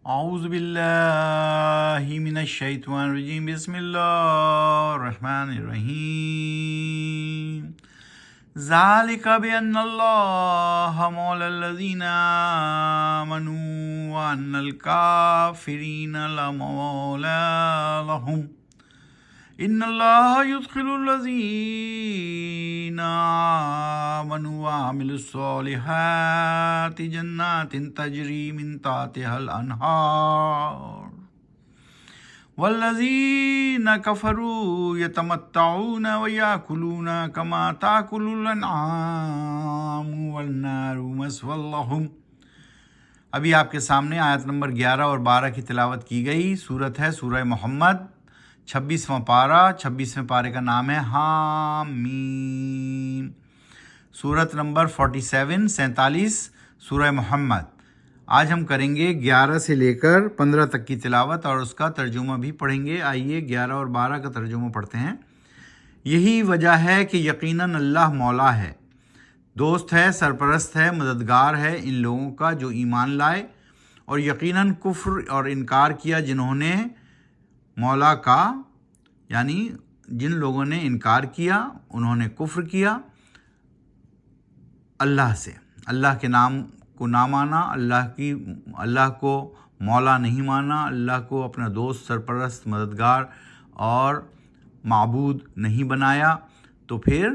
اعوذ باللہ من الشیطان الرجیم، بسم اللہ الرحمن الرحیم۔ ذالک بأن اللہ مولی الذین آمنوا وأن الکافرین لا مولی لهم۔ ان اللہ يدخل الذین آمنوا وعملوا الصالحات جنات تجری من تحتها الانہار والذین کفروا یتمتعون ویأکلون کما تأکل الانعام والنار مثوی لهم۔ ابھی آپ کے سامنے آیت نمبر 11 اور 12 کی تلاوت کی گئی۔ سورت ہے سورہ محمد، 26واں پارہ، 26ویں پارے کا نام ہے حامیم۔ سورت نمبر 47 سورہ محمد۔ آج ہم کریں گے 11 سے لے کر 15 تک کی تلاوت اور اس کا ترجمہ بھی پڑھیں گے۔ آئیے 11 اور 12 کا ترجمہ پڑھتے ہیں۔ یہی وجہ ہے کہ یقیناً اللہ مولا ہے، دوست ہے، سرپرست ہے، مددگار ہے ان لوگوں کا جو ایمان لائے اور یقیناً کفر اور انکار کیا جنہوں نے مولا کا، یعنی جن لوگوں نے انکار کیا، انہوں نے کفر کیا اللہ سے، اللہ کے نام کو نہ مانا، اللہ کو مولا نہیں مانا، اللہ کو اپنا دوست، سرپرست، مددگار اور معبود نہیں بنایا، تو پھر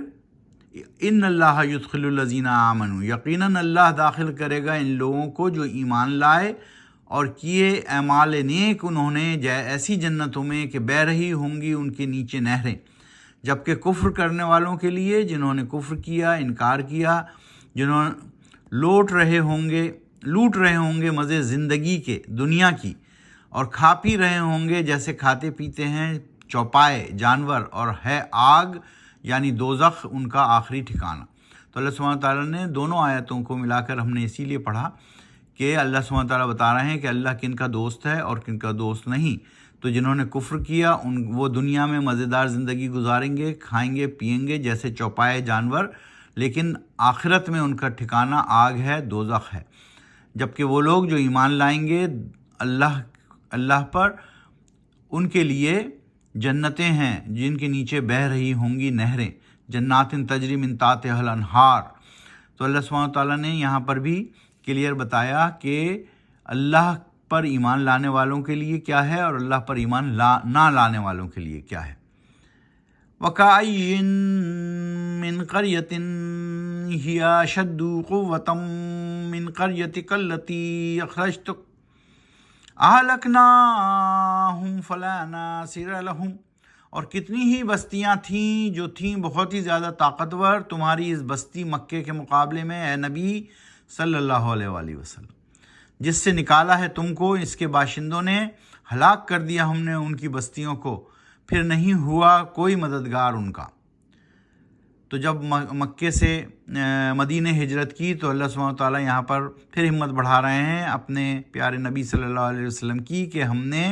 ان اللہ یدخل الذین آمنوا، یقیناً اللہ داخل کرے گا ان لوگوں کو جو ایمان لائے اور کیے اعمال نیک انہوں نے ایسی جنتوں میں کہ بہہ رہی ہوں گی ان کے نیچے نہریں، جبکہ کفر کرنے والوں کے لیے، جنہوں نے کفر کیا، انکار کیا، جنہوں لوٹ رہے ہوں گے مزے زندگی کے، دنیا کی، اور کھا پی رہے ہوں گے جیسے کھاتے پیتے ہیں چوپائے جانور، اور ہے آگ یعنی دوزخ ان کا آخری ٹھکانہ۔ تو اللہ سبحانہ تعالیٰ نے دونوں آیتوں کو ملا کر ہم نے اسی لیے پڑھا کہ اللہ سبحانہ تعالیٰ بتا رہے ہیں کہ اللہ کن کا دوست ہے اور کن کا دوست نہیں۔ تو جنہوں نے کفر کیا وہ دنیا میں مزیدار زندگی گزاریں گے، کھائیں گے پیئیں گے جیسے چوپائے جانور، لیکن آخرت میں ان کا ٹھکانہ آگ ہے، دوزخ ہے۔ جبکہ وہ لوگ جو ایمان لائیں گے اللہ پر، ان کے لیے جنتیں ہیں جن کے نیچے بہہ رہی ہوں گی نہریں، جنات تجری من تحتها الانہار۔ تو اللہ سبحانہ تعالیٰ نے یہاں پر بھی کلیئر بتایا کہ اللہ پر ایمان لانے والوں کے لیے کیا ہے اور اللہ پر ایمان نہ لانے والوں کے لیے کیا ہے۔ وَكَأَيٍّ مِّن قَرْيَةٍ هِيَ أَشَدُّ قُوَّةً مِّن قَرْيَتِكَ الَّتِي أَخْرَجْتَكَ أَهْلَكْنَاهُمْ فَلَا نَاصِرَ لَهُمْ۔ اور کتنی ہی بستیاں تھیں جو تھیں بہت ہی زیادہ طاقتور تمہاری اس بستی مکے کے مقابلے میں، اے نبی صلی اللہ علیہ وآلہ وسلم، جس سے نکالا ہے تم کو، اس کے باشندوں نے ہلاک کر دیا ہم نے ان کی بستیوں کو، پھر نہیں ہوا کوئی مددگار ان کا۔ تو جب مکے سے مدینہ ہجرت کی تو اللہ سبحانہ تعالیٰ یہاں پر پھر ہمت بڑھا رہے ہیں اپنے پیارے نبی صلی اللہ علیہ وسلم کی کہ ہم نے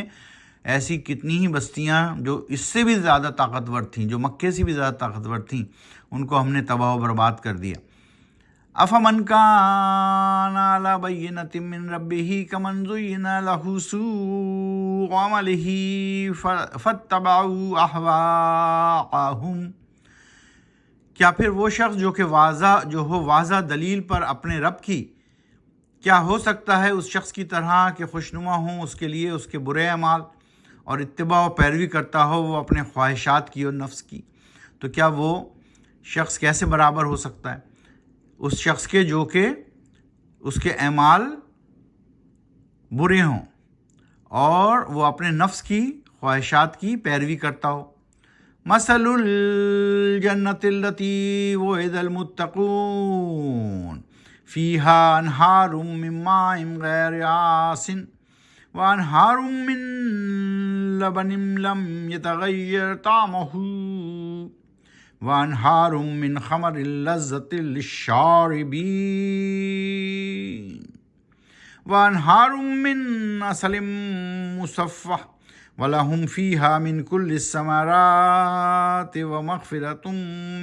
ایسی کتنی ہی بستیاں جو اس سے بھی زیادہ طاقتور تھیں، جو مکے سے بھی زیادہ طاقتور تھیں، ان کو ہم نے تباہ و برباد کر دیا۔ افمن کان علی بینۃ من ربہ کمن زین لہ سوء عملہ فاتبعوا اہواءہم۔ کیا پھر وہ شخص جو ہو واضح دلیل پر اپنے رب کی، کیا ہو سکتا ہے اس شخص کی طرح کہ خوشنما ہوں اس کے لیے اس کے برے اعمال اور اتباع و پیروی کرتا ہو وہ اپنے خواہشات کی اور نفس کی؟ تو کیا وہ شخص کیسے برابر ہو سکتا ہے اس شخص کے جو کہ اس کے اعمال برے ہوں اور وہ اپنے نفس کی خواہشات کی پیروی کرتا ہو؟ مثل الجنۃ التی وعد المتقون فیہا انہار من ماء غیر آسن وانہار من لبن لم یتغیر طعمہ وانہار من خمر لذۃ للشاربین وانہار من عسل مصفح وَلَهُمْ فِيهَا مِنْ كُلِّ الثَّمَرَاتِ وَمَغْفِرَةٌ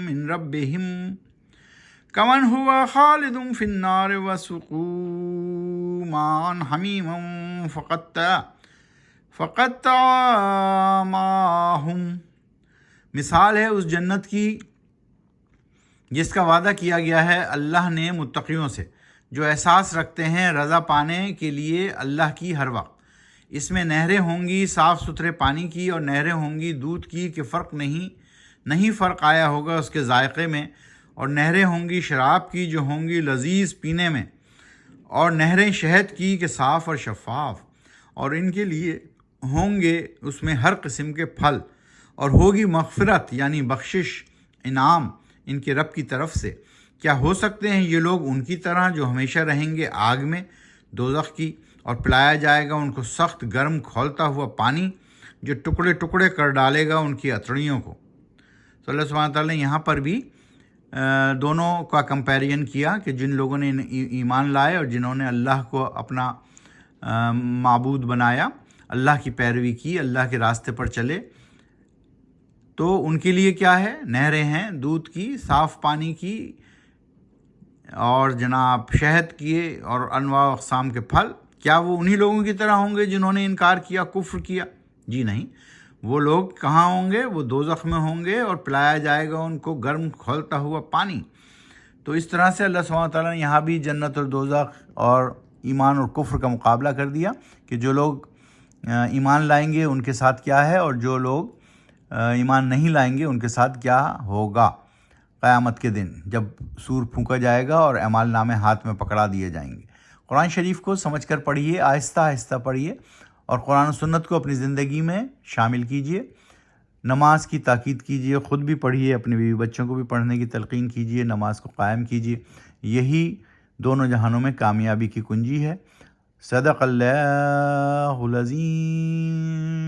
مِّنْ رَبِّهِمْ كَمَنْ هُوَ خَالِدٌ فِي النَّارِ وَسُقُوا مان حمیما فقطع ماہم، مثال ہے اس جنت کی جس کا وعدہ کیا گیا ہے اللہ نے متقیوں سے، جو احساس رکھتے ہیں رضا پانے کے لیے اللہ کی ہر وقت۔ اس میں نہریں ہوں گی صاف ستھرے پانی کی، اور نہریں ہوں گی دودھ کی کہ فرق نہیں فرق آیا ہوگا اس کے ذائقے میں، اور نہریں ہوں گی شراب کی جو ہوں گی لذیذ پینے میں، اور نہریں شہد کی کہ صاف اور شفاف، اور ان کے لیے ہوں گے اس میں ہر قسم کے پھل، اور ہوگی مغفرت یعنی بخشش، انعام ان کے رب کی طرف سے۔ کیا ہو سکتے ہیں یہ لوگ ان کی طرح جو ہمیشہ رہیں گے آگ میں دوزخ کی، اور پلایا جائے گا ان کو سخت گرم کھولتا ہوا پانی جو ٹکڑے ٹکڑے کر ڈالے گا ان کی اتڑیوں کو۔ تو اللہ سبحانہ تعالیٰ نے یہاں پر بھی دونوں کا کمپیرین کیا کہ جن لوگوں نے ایمان لائے اور جنہوں نے اللہ کو اپنا معبود بنایا، اللہ کی پیروی کی، اللہ کے راستے پر چلے، تو ان کے لیے کیا ہے؟ نہریں ہیں دودھ کی، صاف پانی کی، اور جناب شہد کیے، اور انواع و اقسام کے پھل۔ کیا وہ انہی لوگوں کی طرح ہوں گے جنہوں نے انکار کیا، کفر کیا؟ جی نہیں، وہ لوگ کہاں ہوں گے؟ وہ دوزخ میں ہوں گے، اور پلایا جائے گا ان کو گرم کھولتا ہوا پانی۔ تو اس طرح سے اللہ سبحانہ تعالیٰ نے یہاں بھی جنت اور دوزخ اور ایمان اور کفر کا مقابلہ کر دیا کہ جو لوگ ایمان لائیں گے ان کے ساتھ کیا ہے، اور جو لوگ ایمان نہیں لائیں گے ان کے ساتھ کیا ہوگا قیامت کے دن، جب سور پھونکا جائے گا اور اعمال نامے ہاتھ میں پکڑا دیے جائیں گے۔ قرآن شریف کو سمجھ کر پڑھیے، آہستہ آہستہ پڑھیے، اور قرآن و سنت کو اپنی زندگی میں شامل کیجیے۔ نماز کی تاکید کیجیے، خود بھی پڑھیے، اپنے بیوی بچوں کو بھی پڑھنے کی تلقین کیجیے، نماز کو قائم کیجیے۔ یہی دونوں جہانوں میں کامیابی کی کنجی ہے۔ صدق اللہ العظیم۔